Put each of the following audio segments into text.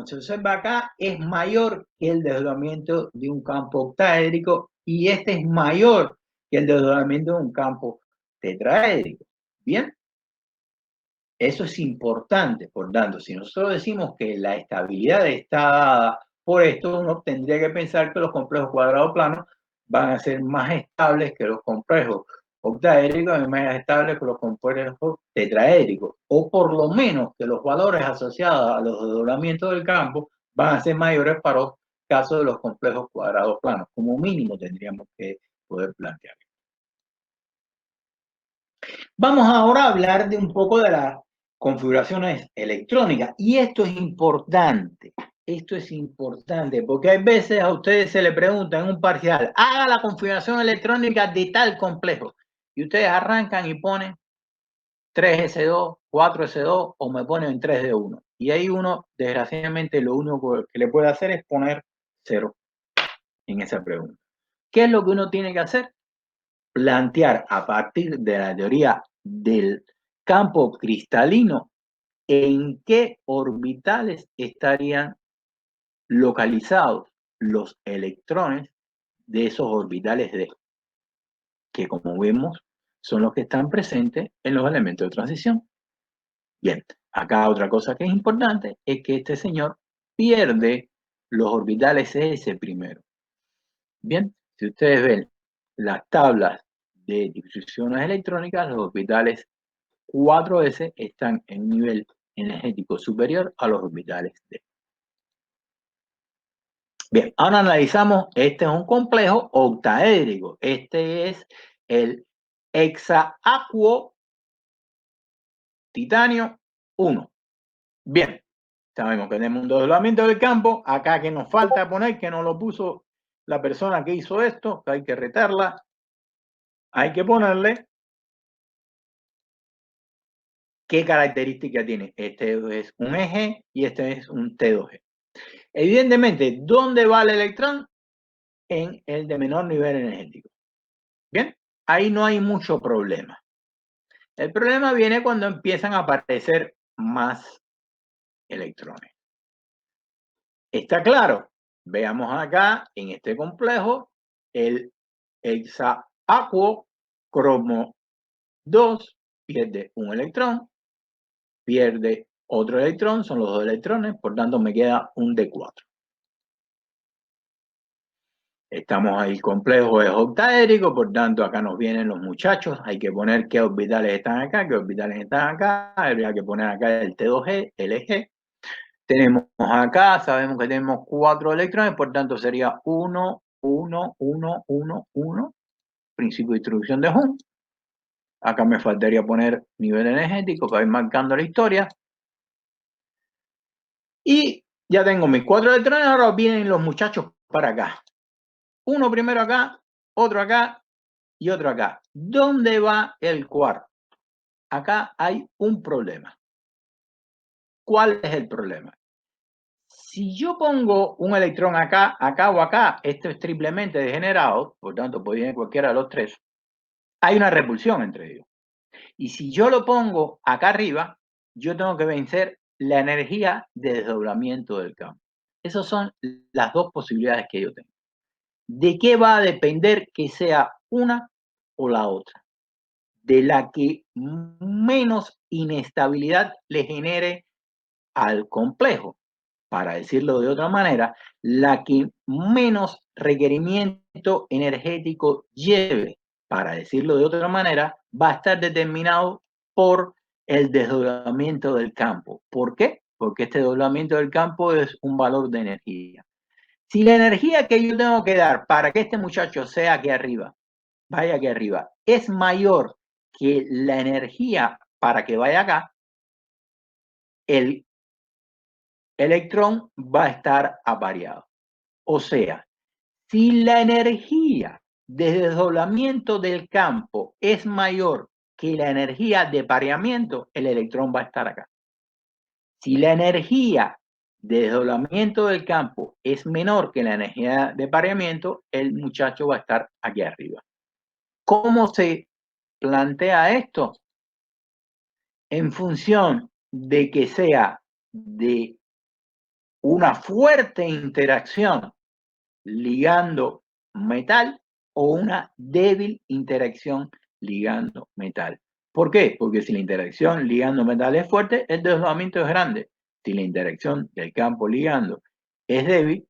como se observa acá, es mayor que el desdoblamiento de un campo octaédrico y este es mayor que el desdoblamiento de un campo tetraédrico. Bien, eso es importante. Por tanto, si nosotros decimos que la estabilidad está dada por esto, uno tendría que pensar que los complejos cuadrados planos van a ser más estables que los complejos octaédricos y más estables que los complejos tetraédricos, o por lo menos que los valores asociados a los desdoblamientos del campo van a ser mayores para los casos de los complejos cuadrados planos. Como mínimo tendríamos que poder plantear. Vamos ahora a hablar de un poco de las configuraciones electrónicas y esto es importante. Esto es importante porque hay veces a ustedes se le pregunta en un parcial, haga la configuración electrónica de tal complejo y ustedes arrancan y ponen 3S2, 4S2 o me ponen 3D1 y ahí uno desgraciadamente lo único que le puede hacer es poner 0 en esa pregunta. ¿Qué es lo que uno tiene que hacer? Plantear a partir de la teoría del campo cristalino en qué orbitales estarían localizados los electrones de esos orbitales D, que como vemos son los que están presentes en los elementos de transición. Bien, acá otra cosa que es importante es que este señor pierde los orbitales S primero. Bien, si ustedes ven las tablas de discusiones electrónicas, los orbitales 4S están en nivel energético superior a los orbitales D. Bien, ahora analizamos, este es un complejo octaédrico. Este es el hexaacuo titanio 1. Bien, sabemos que tenemos un desdoblamiento del campo. Acá que nos falta poner, que nos lo puso la persona que hizo esto, que hay que retarla. Hay que ponerle qué característica tiene. Este es un eje y este es un T2G. Evidentemente, ¿dónde va el electrón? En el de menor nivel energético. Bien, ahí no hay mucho problema. El problema viene cuando empiezan a aparecer más electrones. ¿Está claro? Veamos acá en este complejo el hexaacuo cromo 2 pierde un electrón, pierde otro electrón, son los dos electrones, por tanto me queda un D4. Estamos ahí, el complejo es octaédrico, por tanto acá nos vienen los muchachos, hay que poner qué orbitales están acá, qué orbitales están acá, habría que poner acá el T2G, el eje. Tenemos acá, sabemos que tenemos 4 electrones, por tanto sería 1, 1, 1, 1, 1, principio de distribución de Hund. Acá me faltaría poner nivel energético para ir marcando la historia. Y ya tengo mis 4 electrones, ahora vienen los muchachos para acá. Uno primero acá, otro acá y otro acá. ¿Dónde va el cuarto? Acá hay un problema. ¿Cuál es el problema? Si yo pongo un electrón acá, acá o acá, esto es triplemente degenerado, por tanto puede ir cualquiera de los tres, hay una repulsión entre ellos. Y si yo lo pongo acá arriba, yo tengo que vencer la energía de desdoblamiento del campo. Esas son las dos posibilidades que yo tengo. ¿De qué va a depender que sea una o la otra? De la que menos inestabilidad le genere al complejo. Para decirlo de otra manera, la que menos requerimiento energético lleve, para decirlo de otra manera, va a estar determinado por el desdoblamiento del campo. ¿Por qué? Porque este desdoblamiento del campo es un valor de energía. Si la energía que yo tengo que dar para que este muchacho sea aquí arriba, vaya aquí arriba, es mayor que la energía para que vaya acá, el electrón va a estar apareado. O sea, si la energía de desdoblamiento del campo es mayor que la energía de pareamiento, el electrón va a estar acá. Si la energía de desdoblamiento del campo es menor que la energía de pareamiento, el muchacho va a estar aquí arriba. ¿Cómo se plantea esto? En función de que sea de una fuerte interacción ligando metal o una débil interacción ligando metal. ¿Por qué? Porque si la interacción ligando metal es fuerte, el desdoblamiento es grande. Si la interacción del campo ligando es débil,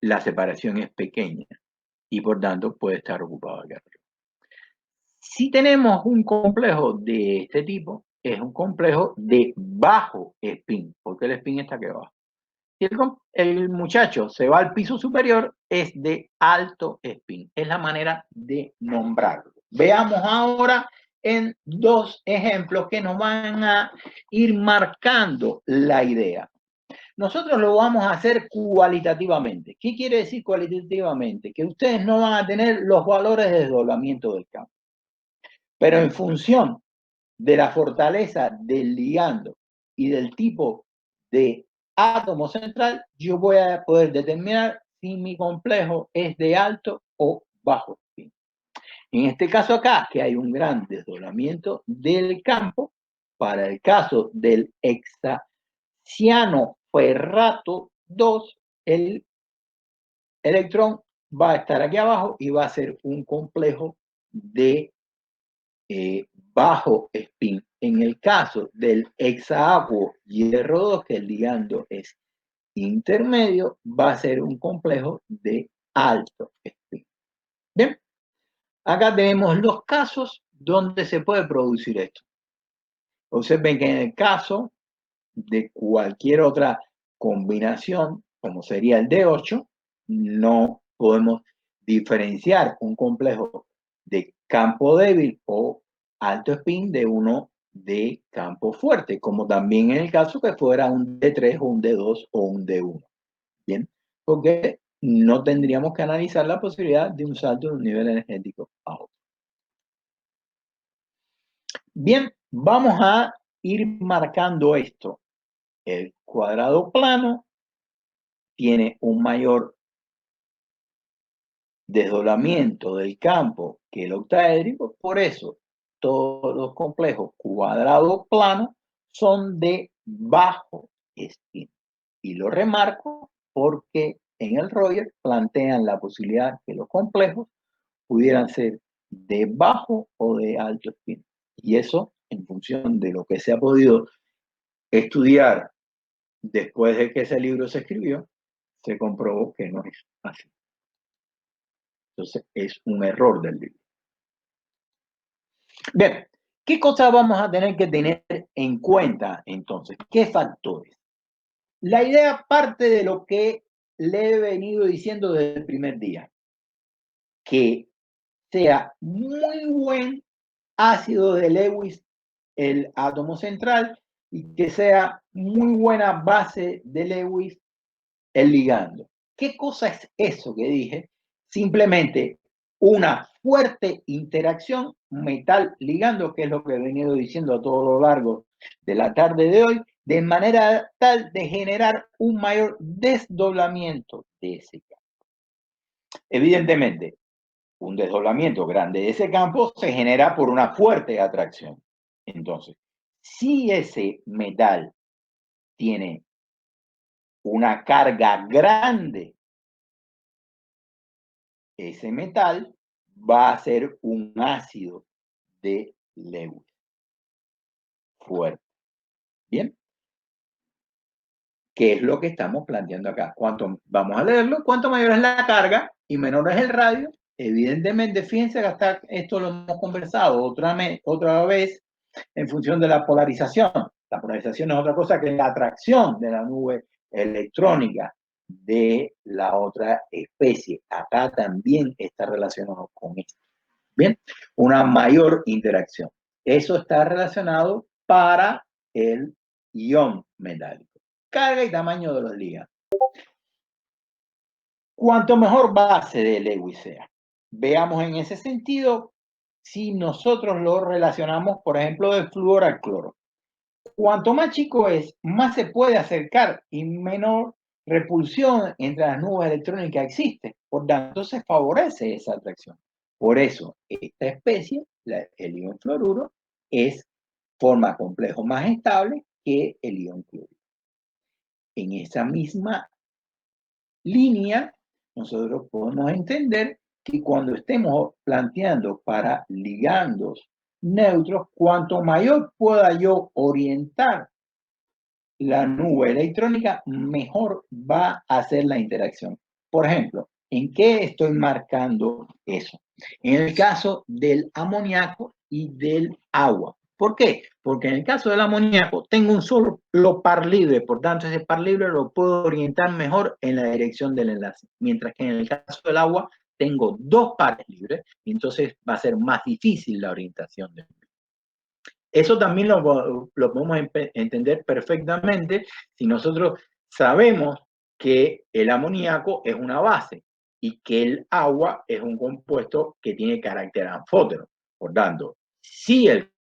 la separación es pequeña y por tanto puede estar ocupado aquí arriba. Si tenemos un complejo de este tipo, es un complejo de bajo spin, porque el spin está aquí abajo. Si el muchacho se va al piso superior, es de alto spin. Es la manera de nombrarlo. Veamos ahora en dos ejemplos que nos van a ir marcando la idea. Nosotros lo vamos a hacer cualitativamente. ¿Qué quiere decir cualitativamente? Que ustedes no van a tener los valores de desdoblamiento del campo. Pero en función de la fortaleza del ligando y del tipo de átomo central, yo voy a poder determinar si mi complejo es de alto o bajo spin. En este caso acá, que hay un gran desdoblamiento del campo, para el caso del hexaciano ferrato 2, el electrón va a estar aquí abajo y va a ser un complejo de bajo spin. En el caso del hexaacuo hierro 2, que el ligando es intermedio, va a ser un complejo de alto spin. Bien, acá tenemos los casos donde se puede producir esto. Observen que en el caso de cualquier otra combinación, como sería el D8, no podemos diferenciar un complejo de campo débil o alto spin de uno de campo fuerte, como también en el caso que fuera un D3 o un D2 o un D1. Bien, porque no tendríamos que analizar la posibilidad de un salto de un nivel energético a otro. Bien, vamos a ir marcando esto. El cuadrado plano tiene un mayor desdoblamiento del campo que el octaédrico, por eso todos los complejos cuadrado plano son de bajo spin. Y lo remarco porque en el Roger plantean la posibilidad que los complejos pudieran ser de bajo o de alto spin. Y eso, en función de lo que se ha podido estudiar después de que ese libro se escribió, se comprobó que no es así. Entonces, es un error del libro. Bien, ¿qué cosas vamos a tener que tener en cuenta entonces? ¿Qué factores? La idea parte de lo que le he venido diciendo desde el primer día, que sea muy buen ácido de Lewis el átomo central y que sea muy buena base de Lewis el ligando. ¿Qué cosa es eso que dije? Simplemente una fuerte interacción metal-ligando, que es lo que he venido diciendo a todo lo largo de la tarde de hoy, de manera tal de generar un mayor desdoblamiento de ese campo. Evidentemente, un desdoblamiento grande de ese campo se genera por una fuerte atracción. Entonces, si ese metal tiene una carga grande, ese metal va a ser un ácido de Lewis fuerte. Bien, ¿qué es lo que estamos planteando acá? Vamos a leerlo, cuanto mayor es la carga y menor es el radio. Evidentemente, fíjense que hasta esto lo hemos conversado otra vez en función de la polarización. La polarización es otra cosa que la atracción de la nube electrónica de la otra especie. Acá también está relacionado con esto. Bien, una mayor interacción. Eso está relacionado para el ion metálico. Carga y tamaño de los ligandos. Cuanto mejor base de Lewis sea. Veamos en ese sentido si nosotros lo relacionamos, por ejemplo, del flúor al cloro. Cuanto más chico es, más se puede acercar y menor repulsión entre las nubes electrónicas existe. Por tanto, se favorece esa atracción. Por eso, esta especie, el ion fluoruro, forma complejo más estable que el ion cloruro. en esa misma línea, nosotros podemos entender que cuando estemos planteando para ligandos neutros, cuanto mayor pueda yo orientar la nube electrónica, mejor va a ser la interacción. Por ejemplo, ¿en qué estoy marcando eso? En el caso del amoníaco y del agua. ¿Por qué? Porque en el caso del amoníaco tengo un solo par libre, por tanto ese par libre lo puedo orientar mejor en la dirección del enlace, mientras que en el caso del agua tengo dos pares libres y entonces va a ser más difícil la orientación del. Eso también lo podemos entender perfectamente si nosotros sabemos que el amoníaco es una base y que el agua es un compuesto que tiene carácter anfótero. Por tanto, si el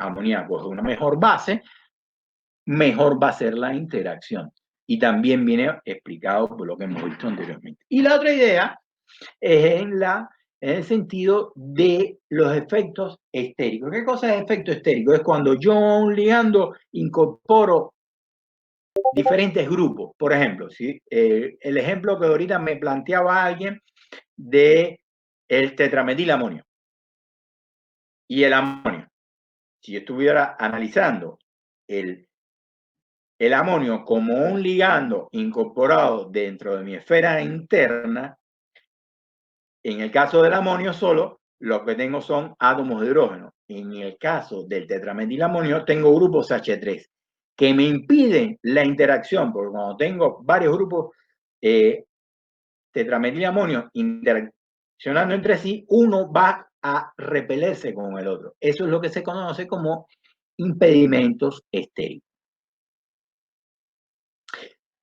amoníaco es una mejor base, mejor va a ser la interacción. Y también viene explicado por lo que hemos visto anteriormente. Y la otra idea es en el sentido de los efectos estéricos. ¿Qué cosa es efecto estérico? Es cuando yo a un ligando incorporo diferentes grupos. Por ejemplo, ¿sí? El ejemplo que ahorita me planteaba alguien de el tetrametilamonio y el amonio. Si yo estuviera analizando el amonio como un ligando incorporado dentro de mi esfera interna, en el caso del amonio solo, lo que tengo son átomos de hidrógeno. En el caso del tetrametilamonio, tengo grupos H3 que me impiden la interacción, porque cuando tengo varios grupos tetrametilamonio interaccionando entre sí, uno va a repelerse con el otro. Eso es lo que se conoce como impedimentos estéricos.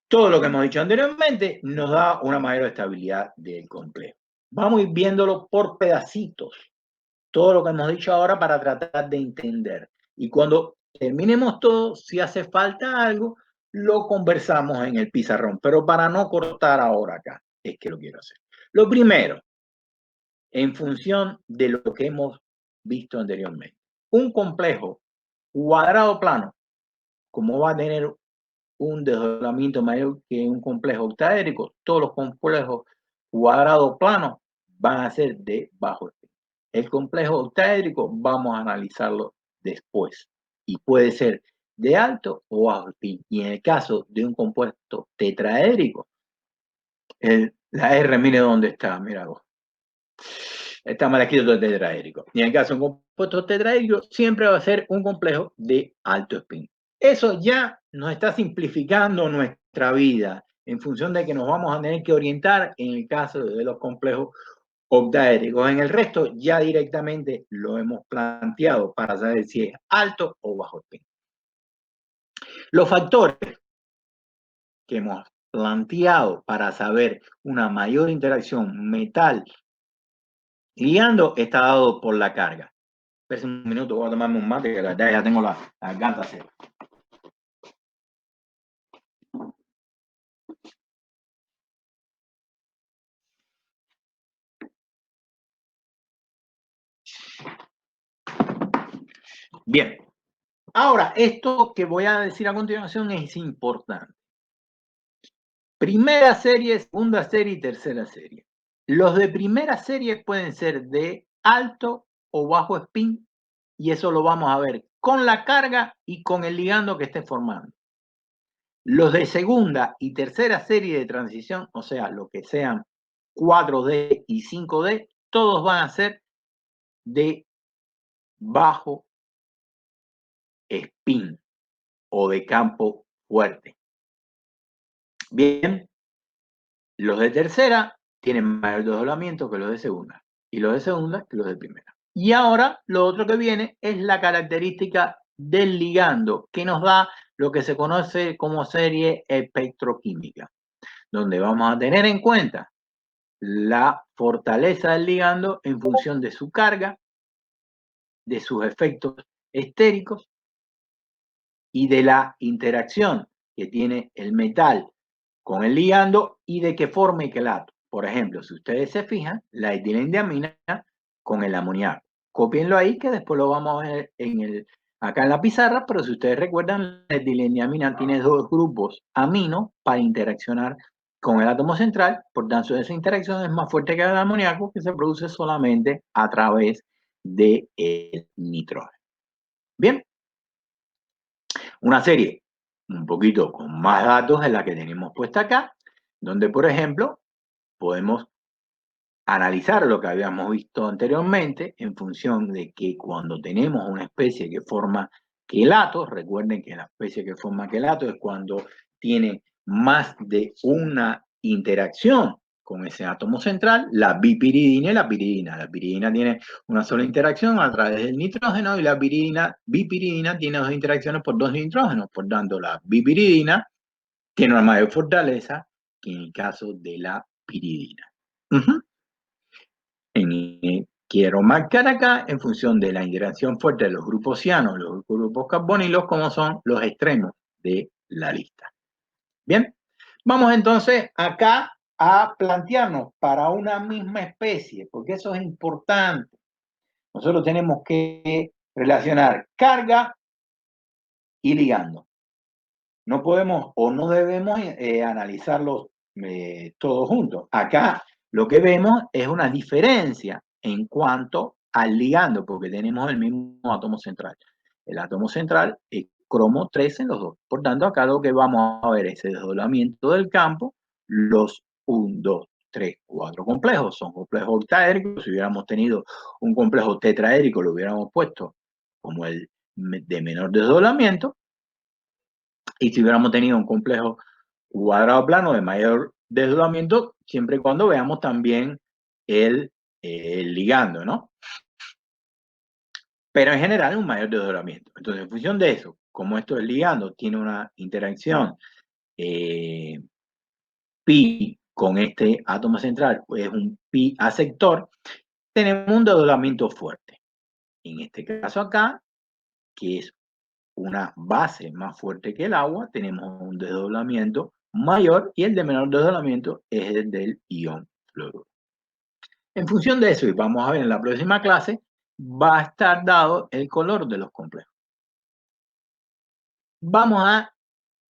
Todo lo que hemos dicho anteriormente nos da una mayor estabilidad del complejo. Vamos a ir viéndolo por pedacitos. Todo lo que hemos dicho ahora para tratar de entender. Y cuando terminemos todo, si hace falta algo, lo conversamos en el pizarrón. Pero para no cortar ahora acá, es que lo quiero hacer. Lo primero, en función de lo que hemos visto anteriormente. Un complejo cuadrado plano, como va a tener un desdoblamiento mayor que un complejo octaédrico, todos los complejos cuadrados planos van a ser de bajo espín. El complejo octaédrico vamos a analizarlo después y puede ser de alto o bajo espín. Y en el caso de un compuesto tetraédrico, la R, mire dónde está, mira vos. Está mal escrito el tetraédrico. Y en el caso de un compuesto tetraédrico, siempre va a ser un complejo de alto espín. Eso ya nos está simplificando nuestra vida en función de que nos vamos a tener que orientar en el caso de los complejos octaédricos. En el resto ya directamente lo hemos planteado para saber si es alto o bajo espín. Los factores que hemos planteado para saber una mayor interacción metal ligando está dado por la carga. Espera un minuto, voy a tomarme un mate que la verdad ya tengo la garganta seca. Bien, ahora esto que voy a decir a continuación es importante. Primera serie, segunda serie y tercera serie. Los de primera serie pueden ser de alto o bajo spin y eso lo vamos a ver con la carga y con el ligando que esté formando. Los de segunda y tercera serie de transición, o sea, lo que sean 4D y 5D, todos van a ser de bajo spin o de campo fuerte. Bien, los de tercera tienen mayor desdoblamiento que los de segunda y los de segunda que los de primera. Y ahora lo otro que viene es la característica del ligando que nos da lo que se conoce como serie espectroquímica, donde vamos a tener en cuenta la fortaleza del ligando en función de su carga, de sus efectos estéricos y de la interacción que tiene el metal con el ligando y de qué forma y quelato. Por ejemplo, si ustedes se fijan, la etilendiamina con el amoníaco. Cópienlo ahí que después lo vamos a ver en el acá en la pizarra, pero si ustedes recuerdan, la etilineamina tiene dos grupos amino para interaccionar con el átomo central, por tanto esa interacción es más fuerte que el amoníaco, que se produce solamente a través del nitrógeno. Bien, una serie un poquito con más datos de la que tenemos puesta acá, donde por ejemplo podemos analizar lo que habíamos visto anteriormente en función de que cuando tenemos una especie que forma quelatos, recuerden que la especie que forma quelatos es cuando tiene más de una interacción con ese átomo central, la bipiridina y la piridina. La piridina tiene una sola interacción a través del nitrógeno y la bipiridina tiene dos interacciones por dos nitrógenos. Por tanto, la bipiridina tiene una mayor fortaleza que en el caso de la piridina. Quiero marcar acá en función de la interacción fuerte de los grupos cianos, los grupos carbonilos, como son los extremos de la lista. Bien, vamos entonces acá a plantearnos para una misma especie, porque eso es importante. Nosotros tenemos que relacionar carga y ligando. No podemos o no debemos analizarlos todos juntos. Acá lo que vemos es una diferencia en cuanto al ligando, porque tenemos el mismo átomo central. El átomo central es cromo 3 en los dos. Por tanto, acá lo que vamos a ver es el desdoblamiento del campo, los 1, 2, 3, 4 complejos. Son complejos octaédricos. Si hubiéramos tenido un complejo tetraédrico, lo hubiéramos puesto como el de menor desdoblamiento. Y si hubiéramos tenido un complejo cuadrado plano de mayor desdoblamiento, siempre y cuando veamos también el ligando, ¿no? Pero en general un mayor desdoblamiento. Entonces, en función de eso, como esto del ligando tiene una interacción pi con este átomo central, pues es un pi aceptor, tenemos un desdoblamiento fuerte. En este caso acá, que es una base más fuerte que el agua, tenemos un desdoblamiento mayor y el de menor desdoblamiento es el del ion fluoruro. En función de eso, y vamos a ver en la próxima clase, va a estar dado el color de los complejos. Vamos a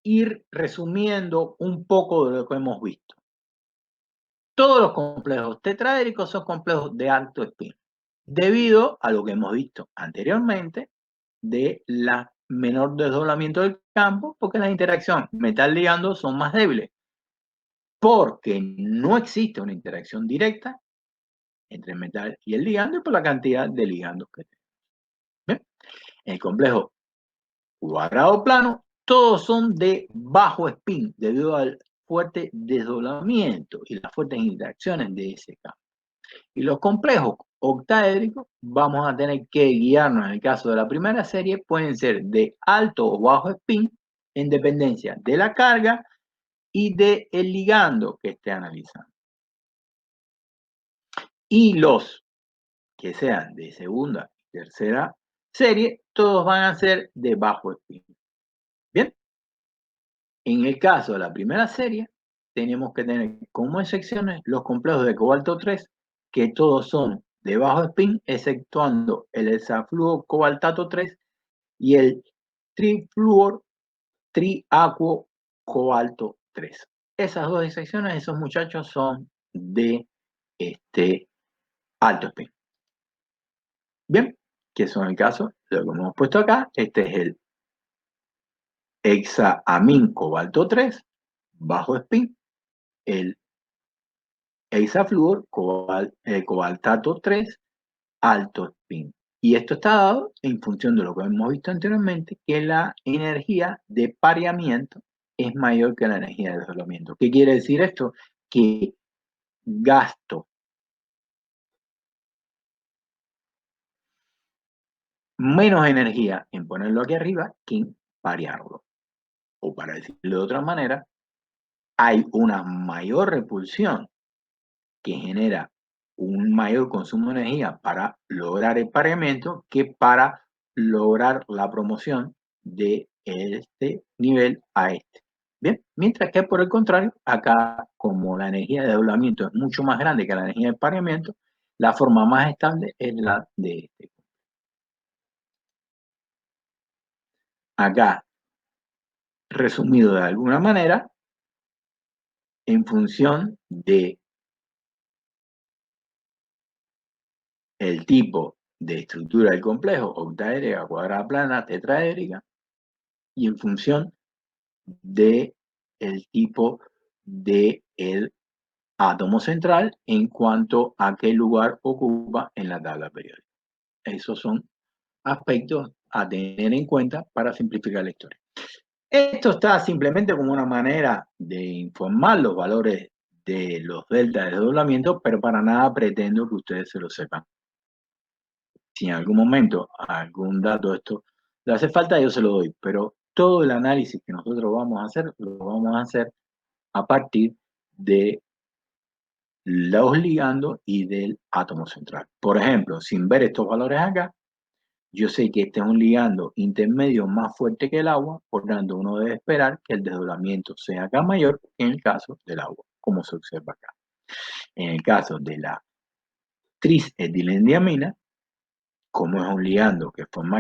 ir resumiendo un poco de lo que hemos visto. Todos los complejos tetraédricos son complejos de alto spin, debido a lo que hemos visto anteriormente de la menor desdoblamiento del campo, porque las interacciones metal-ligando son más débiles, porque no existe una interacción directa entre el metal y el ligando y por la cantidad de ligandos que tenemos. ¿Bien? En el complejo cuadrado plano, todos son de bajo spin debido al fuerte desdoblamiento y las fuertes interacciones de ese campo. Y los complejos octaédricos, vamos a tener que guiarnos en el caso de la primera serie, pueden ser de alto o bajo spin en dependencia de la carga y del ligando que esté analizando. Y los que sean de segunda y tercera serie, todos van a ser de bajo spin. Bien, en el caso de la primera serie, tenemos que tener como excepciones los complejos de cobalto 3, que todos son de bajo spin, exceptuando el hexafluoro cobaltato 3 y el trifluor triacuo cobalto 3. Esas dos excepciones, esos muchachos son de alto spin. Bien, que son el caso de lo que hemos puesto acá. Este es el hexaamin cobalto 3, bajo spin, el hexafluor cobaltato 3, alto spin. Y esto está dado en función de lo que hemos visto anteriormente, que la energía de pareamiento es mayor que la energía de desdoblamiento. ¿Qué quiere decir esto? Que gasto menos energía en ponerlo aquí arriba que en parearlo. O para decirlo de otra manera, hay una mayor repulsión que genera un mayor consumo de energía para lograr el pareamiento que para lograr la promoción de este nivel a este. Bien, mientras que por el contrario, acá como la energía de desdoblamiento es mucho más grande que la energía de pareamiento, la forma más estable es la de este. acá, resumido de alguna manera, en función de el tipo de estructura del complejo, octaédrica, cuadrada plana, tetraédrica, y en función de el tipo de el átomo central en cuanto a qué lugar ocupa en la tabla periódica. Esos son aspectos a tener en cuenta para simplificar la historia. Esto está simplemente como una manera de informar los valores de los deltas de desdoblamiento, pero para nada pretendo que ustedes se lo sepan. Si en algún momento algún dato de esto le hace falta, yo se lo doy, pero todo el análisis que nosotros vamos a hacer, lo vamos a hacer a partir de los ligandos y del átomo central. Por ejemplo, sin ver estos valores acá, yo sé que este es un ligando intermedio más fuerte que el agua, por tanto uno debe esperar que el desdoblamiento sea acá mayor que en el caso del agua, como se observa acá. En el caso de la trisetilendiamina, como es un ligando que forma